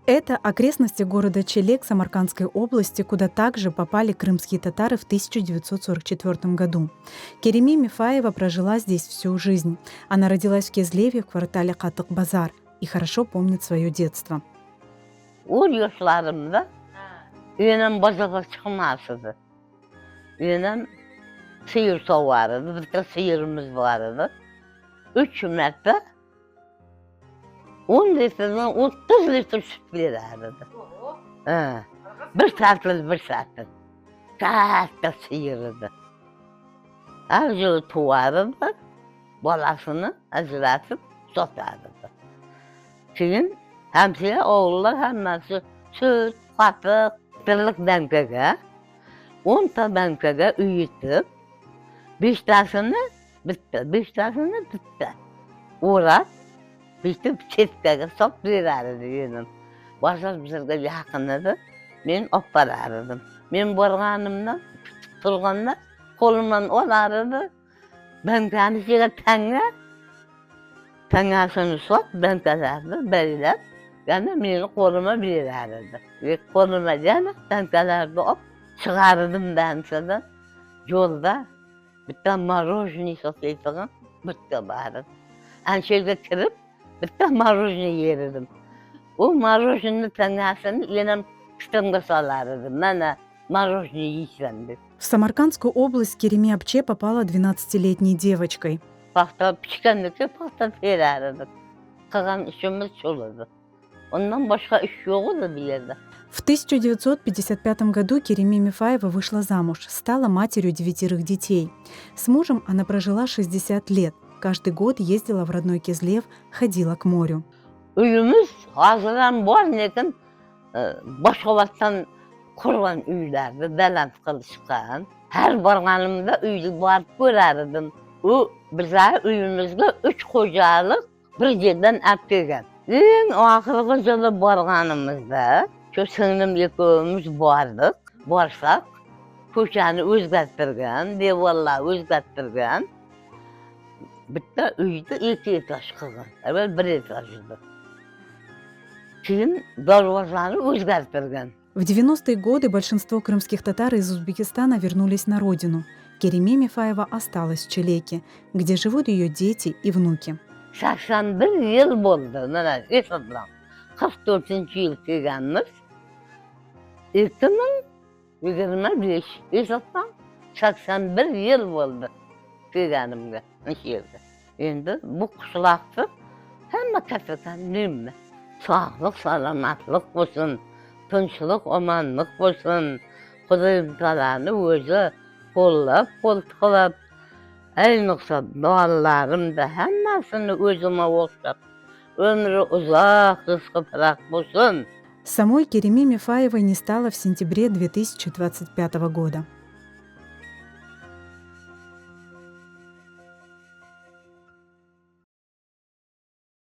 Это окрестности города Челек Самаркандской области, куда также попали крымские татары в 1944 году. Кереми Мифаева прожила здесь всю жизнь. Она родилась в Кезлеве в квартале Катык-Базар и хорошо помнит свое детство. O yaşlarımda önem bazağa çıkmazdı. Önem sıyır soğardı, bir de sıyırımız vardı. 3 metre 10 litreden 30 litre süt verirdi. Ha. Bir saatlik. Saatte sıyırdı. Avcı tuvardı, balasını acılatıp satardı. Çünkü hemşire oğullar hemmesi süt, katık, tırlık benkege, 10 ta benkege üyütüp, 5 tanesini bitti. Uğrat, bitti çetkege sop verirdi yedim. Başka bizlerge yakınıdı, ben oparardım. Ben borganımdan, turganda, kolumdan olardı, benkegesiyle Tangasını sop, ben kazardı, beriler. Yani beni koluma verirdi. Ve koluma yani ben kazardı hop, çıkardım ben sana. Yolda bir tane marojni satıyordum, bitti bari. Şöyle kırıp bir tane marojni yerirdim. O marojni tangasını yine kıstımda salardım. Bana marojni yiyeceğim. В Самаркандскую область Кереми Апче попала 12-летней девочкой. Pasta pişkenlikle pasta verirdik. Kalan işimiz çolurdu. Ondan başka iş yoktu bir yerde. В 1955 году Кереми Мифаева вышла замуж, стала матерью 9 детей. С мужем она прожила 60 лет. Каждый год ездила в родной Кезлев, ходила к морю. Üyümüz hazırlan var lekin boshqalardan qurgan uylardi, baland qilishgan. Her borganimda uyga borib ko'rardim. U bizlar uyimizga 3 xo'jalik bir yerdan olib kelgan. Eng oxirgi yili borganimizda shu singlim ikkovimiz bordik. Borsak, ko'chani o'zgartirgan, devorlar o'zgartirgan. Bitta uyda 2 etaj qilgan. Avval 1 etaj edi. Keyin darvozani o'zgartirgan. В 90-е годы большинство крымских татар из Узбекистана вернулись на родину. Кереми Мифаева осталась в Челеке, где живут ее дети и внуки. 81 yıl bo'ldi, mana eslatlam. 44-yil kelganmiz. 2025 eslatlam. 81 yil bo'ldi kelganimga o'sha yerga. Endi bu qishloqni hamma kattadan nima? Sog'lik, salomatlik bo'lsin, tinchlik, omonlik bo'lsin. Xudoyim taoloni o'zi qo'llab, ayniqsa bolalarimda hammasini o'zimga o'xshab, umri uzoq, rizqi faraq bo'lsin. Самой Кереми Мифаевой не стало в сентябре 2025 года.